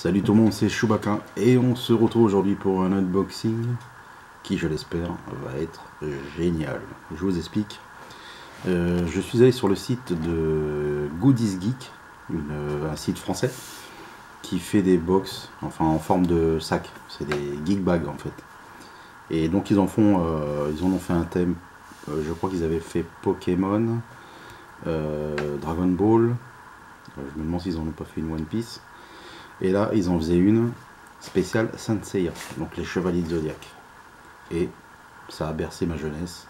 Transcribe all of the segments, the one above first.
Salut tout le monde, c'est Chewbacca et on se retrouve aujourd'hui pour un unboxing qui, je l'espère, va être génial. Je vous explique. Je suis allé sur le site de Goodies Geek, un site français qui fait des box, enfin en forme de sac. C'est des geek bags en fait. Et donc ils en ont fait un thème. Je crois qu'ils avaient fait Pokémon, Dragon Ball. Je me demande s'ils en ont pas fait une One Piece. Et là, ils en faisaient une spéciale Saint Seiya, donc les Chevaliers de Zodiac. Et ça a bercé ma jeunesse.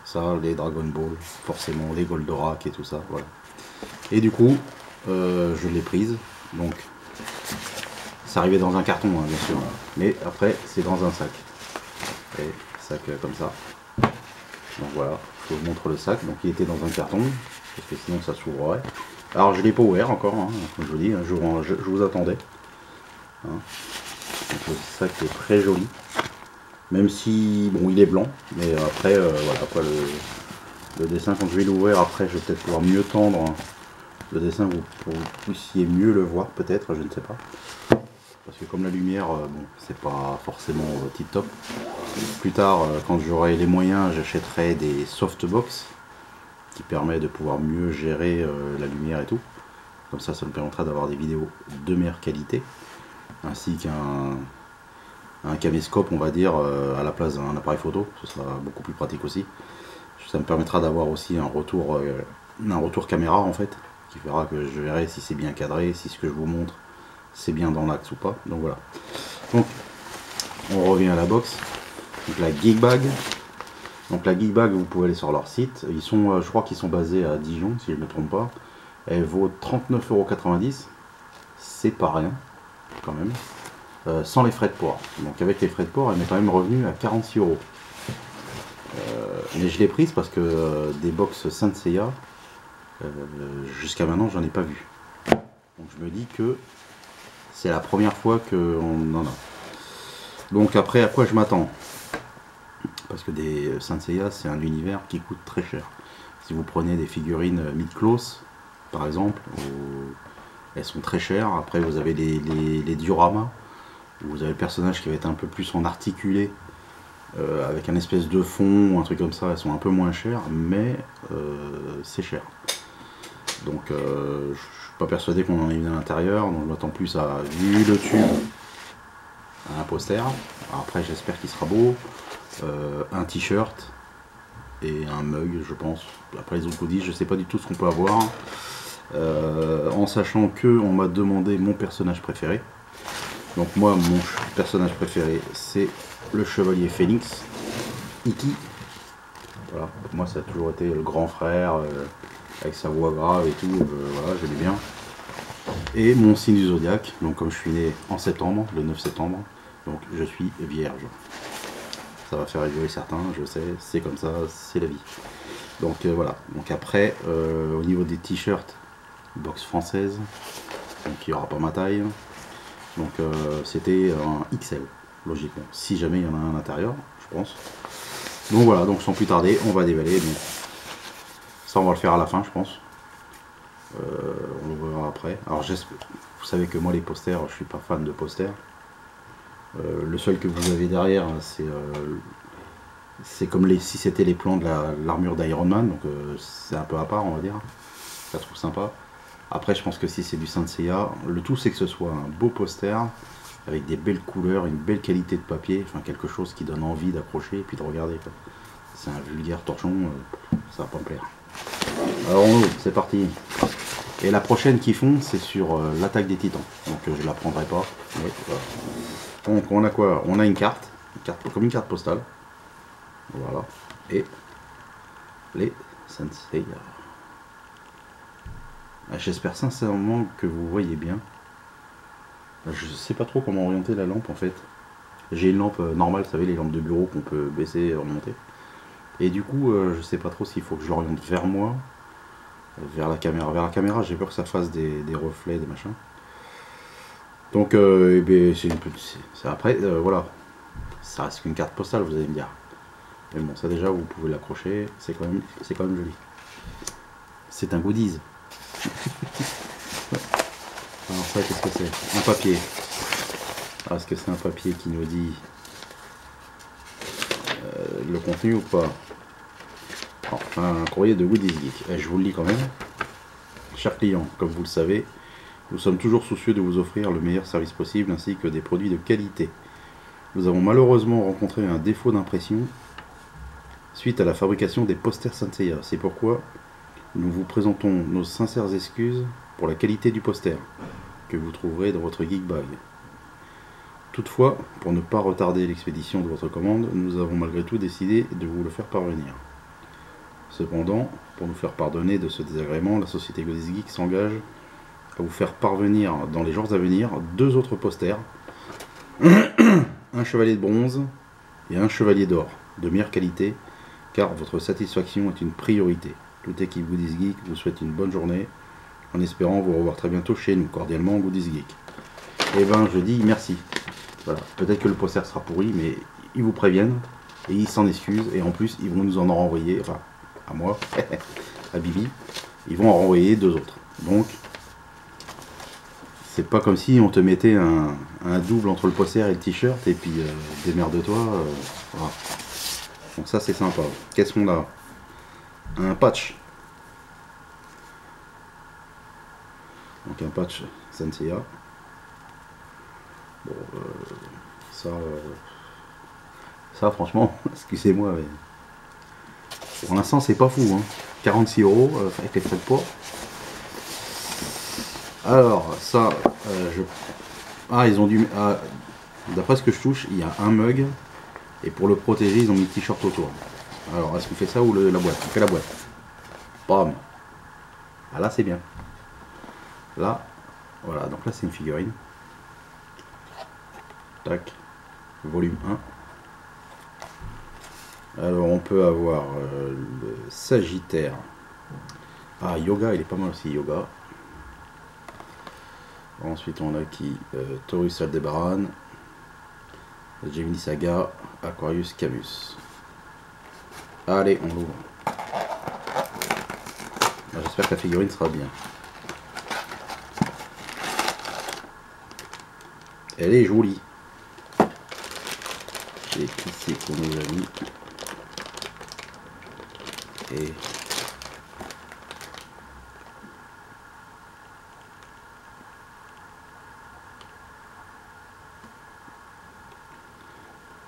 Ça, les Dragon Ball, forcément, les Goldorak et tout ça, voilà. Et du coup, je l'ai prise. Donc, ça arrivait dans un carton, hein, bien sûr. Mais après, c'est dans un sac. Et sac comme ça. Donc voilà, je vous montre le sac. Donc, il était dans un carton, parce que sinon ça s'ouvrerait. Alors je l'ai pas ouvert encore, hein, comme je vous dis, je vous attendais. Hein. Donc, le sac est très joli, même si bon il est blanc, mais après voilà quoi, le dessin quand je vais l'ouvrir après je vais peut-être pouvoir mieux tendre le dessin pour que vous puissiez mieux le voir peut-être, je ne sais pas. Parce que comme la lumière, bon c'est pas forcément tip top. Plus tard quand j'aurai les moyens j'achèterai des softbox qui permet de pouvoir mieux gérer la lumière et tout. Comme ça, ça me permettra d'avoir des vidéos de meilleure qualité, ainsi qu'un caméscope, on va dire, à la place d'un appareil photo. Ce sera beaucoup plus pratique aussi. Ça me permettra d'avoir aussi un retour caméra en fait, qui fera que je verrai si c'est bien cadré, si ce que je vous montre c'est bien dans l'axe ou pas. Donc voilà. Donc on revient à la box. Donc la Geek Bag. Donc la Geek Bag, vous pouvez aller sur leur site. Ils sont, je crois qu'ils sont basés à Dijon, si je ne me trompe pas. Elle vaut 39,90 €. C'est pas rien, quand même. Sans les frais de port. Donc avec les frais de port, elle m'est quand même revenue à 46 €. Mais je l'ai prise parce que des box Saint Seiya, jusqu'à maintenant, j'en ai pas vu. Donc je me dis que c'est la première fois qu'on en a. Donc après, à quoi je m'attends? Parce que des Saint Seiya, c'est un univers qui coûte très cher. Si vous prenez des figurines mid-close, par exemple, elles sont très chères. Après, vous avez les dioramas, où vous avez le personnage qui va être un peu plus en articulé, avec un espèce de fond, un truc comme ça. Elles sont un peu moins chères, mais c'est cher. Donc, je suis pas persuadé qu'on en ait une à l'intérieur. Donc, d'autant plus à vu le tube, un poster. Alors après, j'espère qu'il sera beau. Un t-shirt et un mug, je pense. Après les autres goodies, je sais pas du tout ce qu'on peut avoir. En sachant que on m'a demandé mon personnage préféré. Donc moi, mon personnage préféré, c'est le Chevalier Phénix, Iki. Voilà, pour moi ça a toujours été le grand frère, avec sa voix grave et tout, voilà, j'aimais bien. Et mon signe du zodiaque, donc comme je suis né en septembre, le 9 septembre, donc je suis vierge. Ça va faire rigoler certains, je sais, c'est comme ça, c'est la vie. Donc voilà, donc après, au niveau des t-shirts, box française, donc il n'y aura pas ma taille. Donc c'était un XL, logiquement, si jamais il y en a un à l'intérieur, je pense. Donc voilà, donc sans plus tarder, on va déballer. Donc, ça on va le faire à la fin, je pense. On le verra après. Alors vous savez que moi les posters, je suis pas fan de posters. Le seul que vous avez derrière, c'est comme si c'était les plans de l'armure d'Iron Man, donc c'est un peu à part, on va dire. Je la trouve sympa. Après, je pense que si c'est du Saint Seiya, le tout c'est que ce soit un beau poster avec des belles couleurs, une belle qualité de papier, enfin quelque chose qui donne envie d'accrocher et puis de regarder. C'est un vulgaire torchon, ça va pas me plaire. Alors on ouvre, c'est parti. Et la prochaine qu'ils font, c'est sur l'attaque des Titans. Donc je la prendrai pas. Mais, voilà. Donc on a quoi? On a une carte comme une carte postale. Voilà. Et les Saint Seiya. J'espère sincèrement que vous voyez bien. Je sais pas trop comment orienter la lampe en fait. J'ai une lampe normale, vous savez, les lampes de bureau qu'on peut baisser et remonter. Et du coup, je sais pas trop s'il faut que je l'oriente vers moi, vers la caméra. Vers la caméra, j'ai peur que ça fasse des reflets, des machins. Donc, eh bien, c'est une petite. Après, voilà. Ça reste qu'une carte postale, vous allez me dire. Mais bon, ça déjà, vous pouvez l'accrocher. C'est quand même joli. C'est un goodies. Alors, ça, qu'est-ce que c'est? Un papier. Alors, est-ce que c'est un papier qui nous dit le contenu ou pas? Un courrier de Goodies Geek. Et je vous le lis quand même. Chers clients, comme vous le savez, nous sommes toujours soucieux de vous offrir le meilleur service possible ainsi que des produits de qualité. Nous avons malheureusement rencontré un défaut d'impression suite à la fabrication des posters Saint-Seiya. C'est pourquoi nous vous présentons nos sincères excuses pour la qualité du poster que vous trouverez dans votre Geek Bag. Toutefois, pour ne pas retarder l'expédition de votre commande, nous avons malgré tout décidé de vous le faire parvenir. Cependant, pour nous faire pardonner de ce désagrément, la société Goodies Geek s'engage à vous faire parvenir dans les jours à venir 2 autres posters, un chevalier de bronze et un chevalier d'or, de meilleure qualité, car votre satisfaction est une priorité. Toute équipe Goodies Geek vous souhaite une bonne journée, en espérant vous revoir très bientôt chez nous, cordialement Goodies Geek. Et ben je dis merci. Voilà, peut-être que le poster sera pourri, mais ils vous préviennent, et ils s'en excusent, et en plus ils vont nous en renvoyer, enfin, à moi, à Bibi, ils vont en renvoyer 2 autres. Donc, c'est pas comme si on te mettait un double entre le poster et le t-shirt, et puis démerde-toi. Voilà. Donc ça c'est sympa. Qu'est-ce qu'on a? Un patch. Donc un patch Saint-Seiya. Bon, ça franchement, excusez-moi, mais pour l'instant c'est pas fou, hein. 46 € avec les frais de port. Alors ça, ils ont dû, d'après ce que je touche, il y a un mug, et pour le protéger ils ont mis le t-shirt autour. Alors est-ce qu'on fait ça ou la boîte? On fait la boîte. Bam. Ah là c'est bien. Là, voilà, donc là c'est une figurine. Tac. Volume 1. Alors on peut avoir le Sagittaire. Ah, Yoga, il est pas mal aussi, Yoga. Ensuite on a qui Taurus Aldebaran, Gemini Saga, Aquarius Camus. Allez, on l'ouvre. J'espère que la figurine sera bien. Elle est jolie. Et qui c'est qu'on nous a mis? Et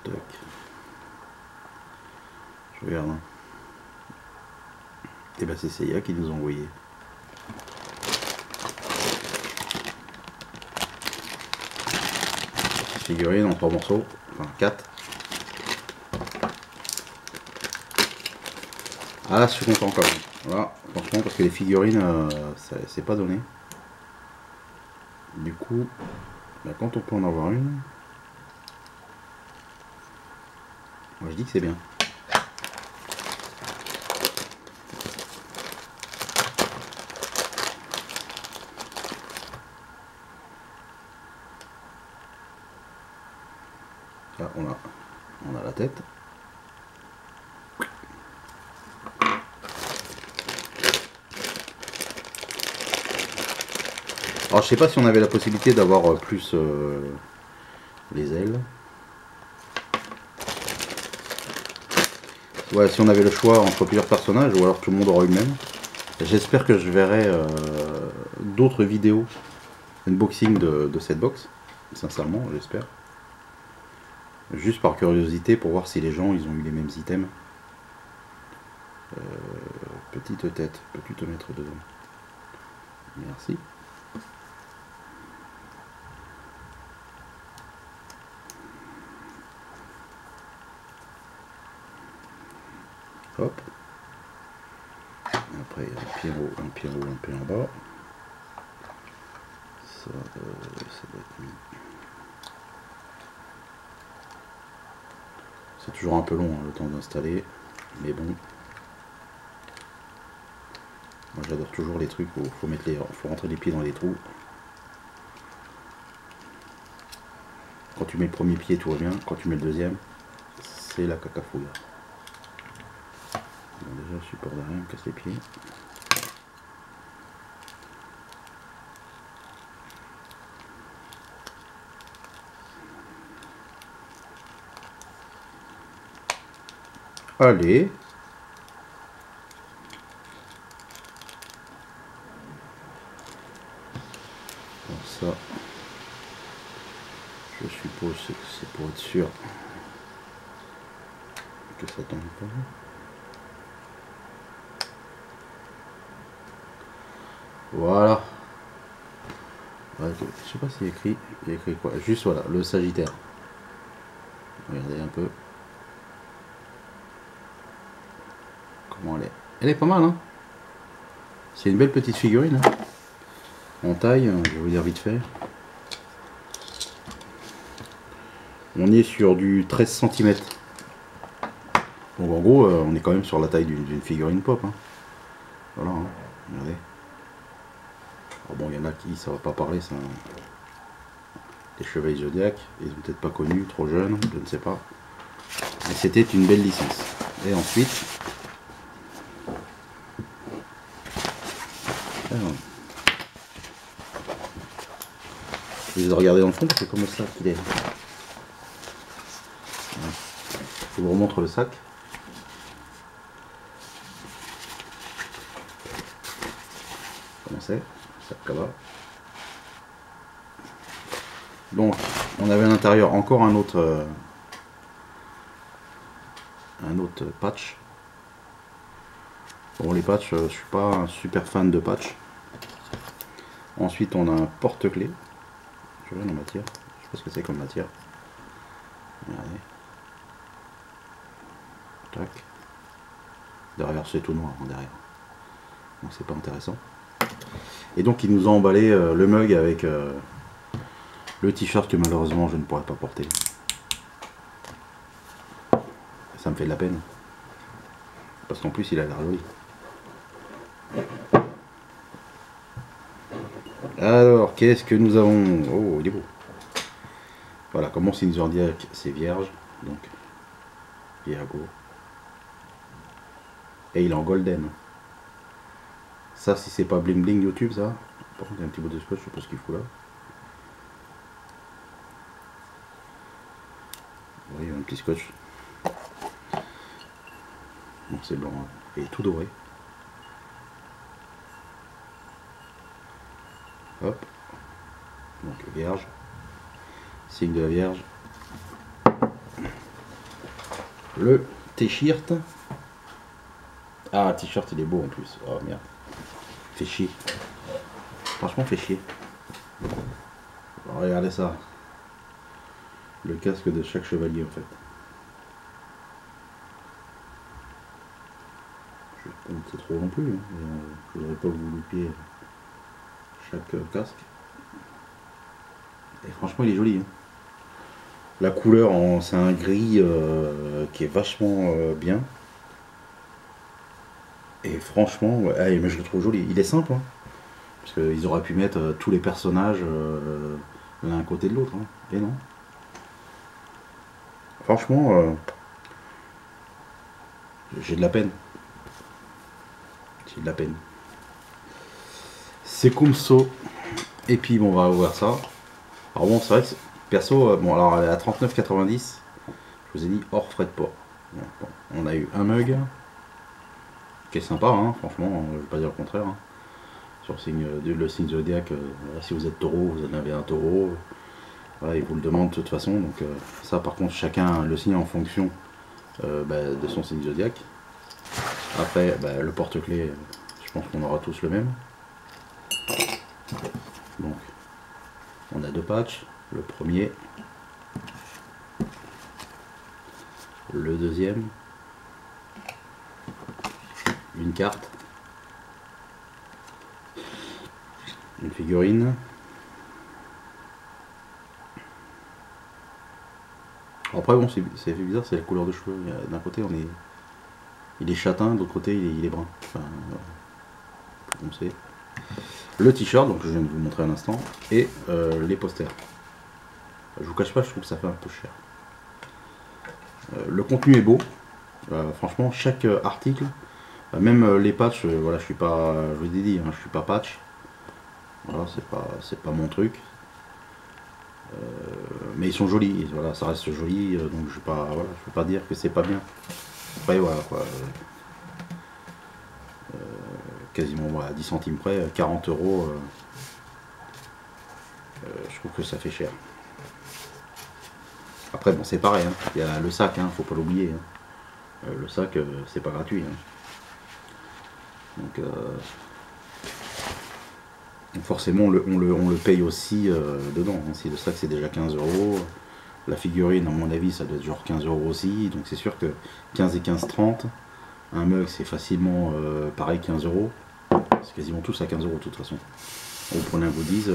tac. Je regarde. Hein. Et ben c'est Seiya qui nous a envoyé. Figurine en 3 morceaux, enfin 4. Ah là je suis content quand même. Voilà, franchement parce que les figurines c'est pas donné. Du coup, bah, quand on peut en avoir une, moi je dis que c'est bien. Là on a la tête. Alors je sais pas si on avait la possibilité d'avoir plus les ailes. Ouais, si on avait le choix entre plusieurs personnages, ou alors tout le monde aura eu le même. J'espère que je verrai d'autres vidéos unboxing de cette box. Sincèrement, j'espère. Juste par curiosité pour voir si les gens ils ont eu les mêmes items. Petite tête, peux-tu te mettre dedans? Merci. Hop. Après un pied en haut, un pied en haut, un pied en bas. Ça doit être mis. C'est toujours un peu long hein, le temps d'installer, mais bon. Moi j'adore toujours les trucs où faut rentrer les pieds dans les trous. Quand tu mets le premier pied tout va bien, quand tu mets le deuxième, c'est la cacafouille. Bon, déjà le support derrière me casse les pieds. Allez. Alors ça, je suppose que c'est pour être sûr que ça tombe pas. Voilà. Ouais, je sais pas s'il y a écrit. Il y a écrit quoi? Juste voilà, le Sagittaire. Regardez un peu. Comment elle est. Elle est pas mal, hein. C'est une belle petite figurine. Hein. En taille, je vais vous dire vite fait. On est sur du 13 cm. Donc en gros, on est quand même sur la taille d'une figurine pop. Hein. Voilà, hein. Regardez. Alors bon, il y en a qui ça va pas parler, ça. Les Chevaliers Zodiac, ils ont peut-être pas connu, trop jeunes, je ne sais pas. Mais c'était une belle licence. Et ensuite, alors, je vais regarder dans le fond parce que c'est comme ça qu'il est. Je vous remontre le sac. Comment c'est? Sac là-bas. Donc, on avait à l'intérieur encore un autre patch. Bon, les patchs, je suis pas un super fan de patch. Ensuite, on a un porte-clés. Je regarde en matière. Je sais pas ce que c'est comme matière. Regardez. Tac. Derrière, c'est tout noir, hein, derrière. Donc, c'est pas intéressant. Et donc, ils nous ont emballé le mug avec le t-shirt que malheureusement je ne pourrais pas porter. Ça me fait de la peine. Parce qu'en plus, il a l'air joli. Alors, qu'est-ce que nous avons? Oh, il est beau. Voilà, comme mon signe zodiaque, c'est vierge. Donc, Virgo. Et il est en golden. Ça, si c'est pas bling bling YouTube, ça. Par contre, il y a un petit bout de scotch, je sais pas ce qu'il faut là. Oui, il y a un petit scotch. Donc c'est blanc hein. Et tout doré. Hop. Donc vierge. Signe de la Vierge. Le t-shirt. Ah, t-shirt il est beau en plus. Oh merde. Fait chier. Franchement, fait chier. Alors, regardez ça. Le casque de chaque chevalier en fait. Je vais pas monter trop non plus. Hein. Je voudrais pas vous loupiez chaque casque. Et franchement, il est joli. Hein. La couleur, c'est un gris qui est vachement bien. Et franchement, ouais, mais je le trouve joli. Il est simple. Hein. Parce qu'ils auraient pu mettre tous les personnages l'un à côté de l'autre. Hein. Et non. Franchement, j'ai de la peine. J'ai de la peine. C'est comme ça. Et puis bon, on va ouvrir ça. Alors bon, c'est vrai que perso, bon alors elle est à 39,90. Je vous ai dit hors frais de port. Bon, on a eu un mug qui est sympa, hein, franchement, je vais pas dire le contraire. Hein. Sur le signe zodiac, si vous êtes taureau, vous en avez un taureau. Voilà, ils vous le demandent de toute façon. Donc ça par contre, chacun le signe en fonction de son signe zodiac. Après, le porte-clés, je pense qu'on aura tous le même. Donc, on a deux patchs. Le premier, le deuxième, une carte, une figurine. Après bon, c'est bizarre, c'est la couleur de cheveux. D'un côté il est châtain, de l'autre côté il est brun. Enfin, comme c'est. Le t-shirt, donc je viens de vous montrer un instant, et les posters. Je vous cache pas, je trouve que ça fait un peu cher. Le contenu est beau. Franchement, chaque article, même les patchs, voilà, je suis pas, je vous ai dit, hein, je suis pas patch. Voilà, c'est pas mon truc. Mais ils sont jolis, voilà, ça reste joli, donc je vais pas, voilà, je peux pas dire que c'est pas bien. près, voilà quoi. Quasiment voilà, 10 centimes près, 40 euros. Je trouve que ça fait cher. Après bon c'est pareil, hein. Il y a le sac, hein, faut pas l'oublier. Hein. Le sac c'est pas gratuit. Hein. Donc forcément on le paye aussi dedans. Hein. Si le sac c'est déjà 15 euros, la figurine à mon avis ça doit être genre 15 euros aussi. Donc c'est sûr que 15 et 15, 30. Un mug c'est facilement pareil 15 euros. C'est quasiment tous à 15 euros de toute façon. Vous prenez un goodies,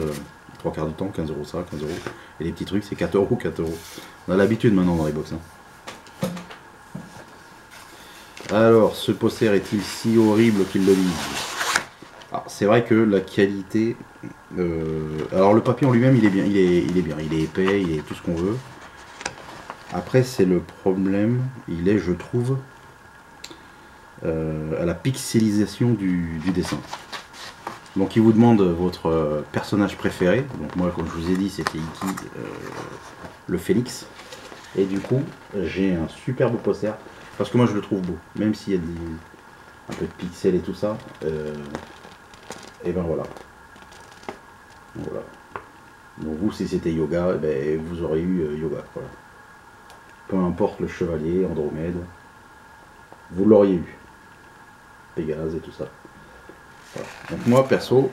3 quarts du temps, 15 euros ça, 15 euros. Et les petits trucs c'est 4 euros, 4 euros. On a l'habitude maintenant dans les box. Hein. Alors, ce poster est-il si horrible qu'il le dit? C'est vrai que la qualité... alors le papier en lui-même il est bien, il est bien, il est épais, il est tout ce qu'on veut. Après c'est le problème, il est je trouve à la pixelisation du dessin. Donc il vous demande votre personnage préféré. Donc moi comme je vous ai dit c'était Iki, le Phénix. Et du coup j'ai un super beau poster. Parce que moi je le trouve beau. Même s'il y a un peu de pixels et tout ça. Et ben voilà. Voilà. Donc vous si c'était Yoga, ben, vous aurez eu Yoga. Voilà. Peu importe le chevalier, Andromède. Vous l'auriez eu. Pégase et tout ça. Voilà. Donc moi perso,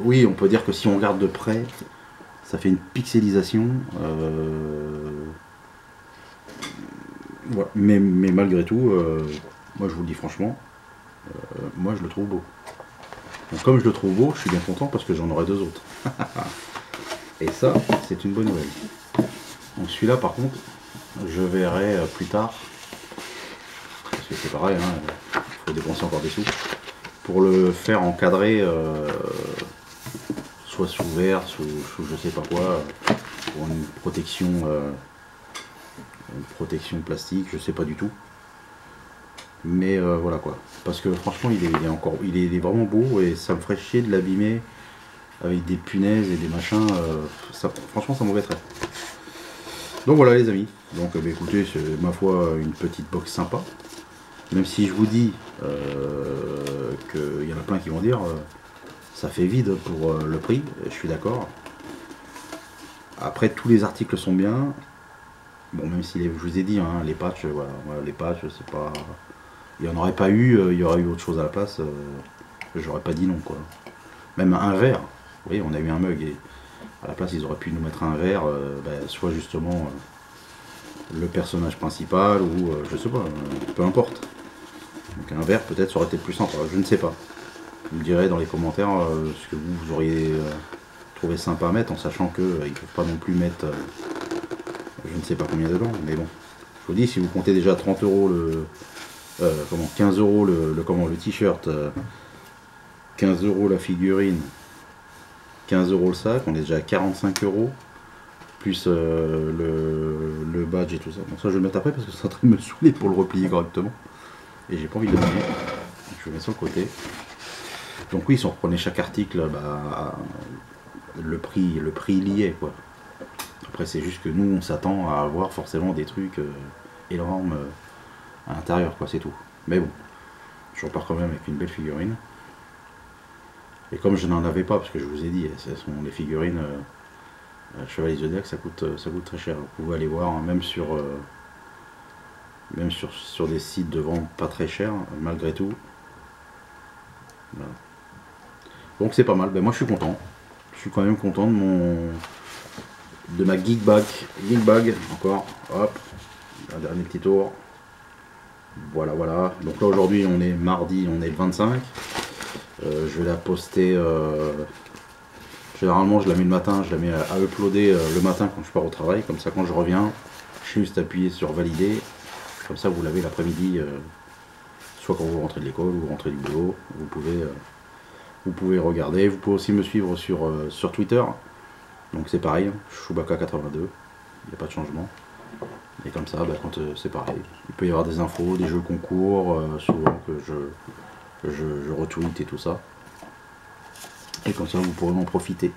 oui on peut dire que si on regarde de près, ça fait une pixelisation, voilà. mais malgré tout, moi je vous le dis franchement, moi je le trouve beau. Donc comme je le trouve beau, je suis bien content parce que j'en aurai 2 autres. Et ça, c'est une bonne nouvelle. Donc celui-là par contre, je verrai plus tard, parce que c'est pareil, hein, faut dépenser encore des sous pour le faire encadrer soit sous verre, sous je sais pas quoi, pour une protection plastique, je sais pas du tout, mais voilà quoi, parce que franchement il est vraiment beau et ça me ferait chier de l'abîmer avec des punaises et des machins, franchement ça m'embêterait. Donc voilà les amis, donc écoutez c'est ma foi une petite box sympa. Même si je vous dis qu'il y en a plein qui vont dire ça fait vide pour le prix, je suis d'accord. Après tous les articles sont bien. Bon même si je vous ai dit hein, les patchs, voilà, les patchs c'est pas. Il n'y en aurait pas eu, il y aurait eu autre chose à la place, j'aurais pas dit non quoi. Même un verre, vous voyez on a eu un mug et à la place ils auraient pu nous mettre un verre, soit justement le personnage principal ou je sais pas, peu importe. Donc un verre peut-être ça aurait été plus simple, je ne sais pas. Vous me direz dans les commentaires ce que vous auriez trouvé sympa à mettre, en sachant qu'ils ne peuvent pas non plus mettre je ne sais pas combien dedans, mais bon. Je vous dis, si vous comptez déjà 30 euros 15 euros le t-shirt, 15 euros la figurine, 15 euros le sac, on est déjà à 45 euros, plus le badge et tout ça. Donc ça je vais le mettre après parce que ça est en train de me saouler pour le replier correctement. Et j'ai pas envie de le mettre. Je vais le mettre sur le côté. Donc oui, si on reprenait chaque article, le prix lié quoi. Après c'est juste que nous on s'attend à avoir forcément des trucs énormes à l'intérieur quoi, c'est tout. Mais bon, je repars quand même avec une belle figurine. Et comme je n'en avais pas, parce que je vous ai dit, ce sont les figurines Chevalier Zodiac, ça coûte très cher. Vous pouvez aller voir, hein, même sur des sites de vente pas très chers, malgré tout. Voilà. Donc c'est pas mal. Ben, moi je suis content. Je suis quand même content de ma geek bag encore. Hop, un dernier petit tour. Voilà. Donc là aujourd'hui on est mardi, on est le 25. Je vais la poster. Généralement je la mets le matin, je la mets à uploader le matin quand je pars au travail. Comme ça quand je reviens, je suis juste appuyé sur valider. Comme ça vous l'avez l'après-midi, soit quand vous rentrez de l'école ou vous rentrez du boulot, vous pouvez regarder. Vous pouvez aussi me suivre sur Twitter. Donc c'est pareil, Chewbacca82, il n'y a pas de changement. Et comme ça, quand c'est pareil. Il peut y avoir des infos, des jeux concours, souvent que je retweet et tout ça. Et comme ça vous pourrez en profiter.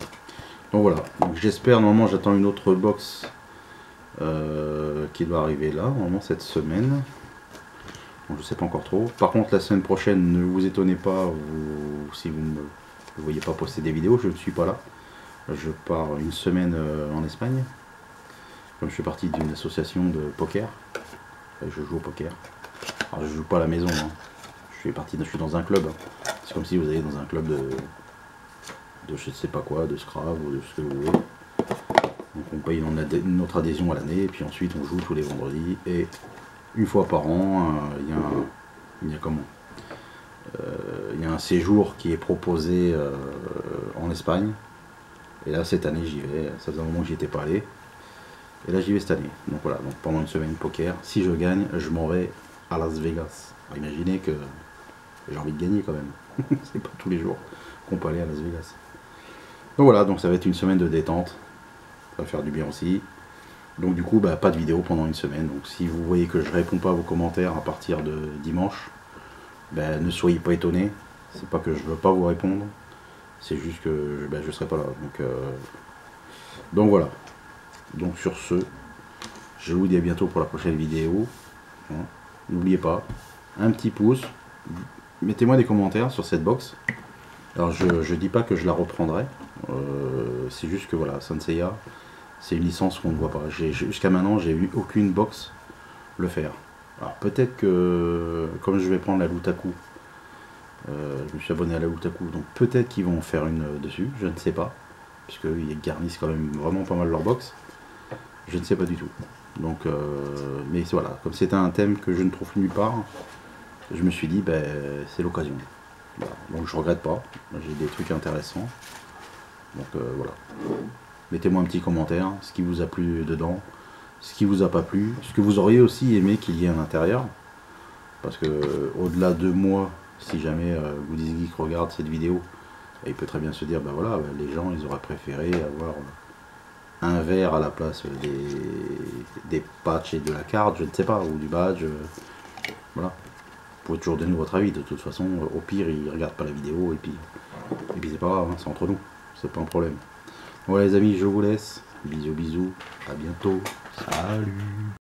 Donc voilà, donc j'espère, normalement j'attends une autre box qui doit arriver là, normalement cette semaine. Bon, je sais pas encore trop. Par contre, la semaine prochaine, ne vous étonnez pas, si vous ne voyez pas poster des vidéos, je ne suis pas là. Je pars une semaine en Espagne. Comme je fais partie d'une association de poker, je joue au poker. Alors je joue pas à la maison, hein. Je suis dans un club. Hein. C'est comme si vous alliez dans un club de je ne sais pas quoi, de Scrabble ou de ce que vous voulez. Donc on paye notre adhésion à l'année et puis ensuite on joue tous les vendredis et une fois par an, il y a un séjour qui est proposé en Espagne. Et là cette année j'y vais, ça faisait un moment que j'y étais pas allé. Et là j'y vais cette année. Donc voilà, donc pendant une semaine poker, si je gagne, je m'en vais à Las Vegas. Alors, imaginez que j'ai envie de gagner quand même. C'est pas tous les jours qu'on peut aller à Las Vegas. Donc voilà, donc ça va être une semaine de détente. Ça va faire du bien aussi. Donc du coup, pas de vidéo pendant une semaine. Donc si vous voyez que je réponds pas à vos commentaires à partir de dimanche, ne soyez pas étonnés. C'est pas que je veux pas vous répondre. C'est juste que je serai pas là. Donc voilà. Donc sur ce, je vous dis à bientôt pour la prochaine vidéo. Hein. N'oubliez pas, un petit pouce. Mettez-moi des commentaires sur cette box. Alors je dis pas que je la reprendrai. C'est juste que voilà, Saint Seiya, c'est une licence qu'on ne voit pas. Jusqu'à maintenant, j'ai eu aucune box le faire. Alors peut-être que, comme je vais prendre la Lutaku, je me suis abonné à la Lutaku, donc peut-être qu'ils vont en faire une dessus, je ne sais pas. Puisqu'ils garnissent quand même vraiment pas mal leur box. Je ne sais pas du tout. Donc, mais voilà, comme c'était un thème que je ne trouve nulle part, je me suis dit, c'est l'occasion. Voilà. Donc je regrette pas, j'ai des trucs intéressants. Donc voilà. Mettez-moi un petit commentaire, ce qui vous a plu dedans, ce qui vous a pas plu, ce que vous auriez aussi aimé qu'il y ait à l'intérieur. Parce que au-delà de moi, si jamais Goodies Geek regarde cette vidéo, il peut très bien se dire, voilà, les gens ils auraient préféré avoir un verre à la place des patchs et de la carte, je ne sais pas, ou du badge. Voilà. Vous pouvez toujours donner votre avis, de toute façon, au pire ils regardent pas la vidéo et puis c'est pas grave, hein, c'est entre nous, c'est pas un problème. Voilà les amis, je vous laisse, bisous bisous, à bientôt, salut.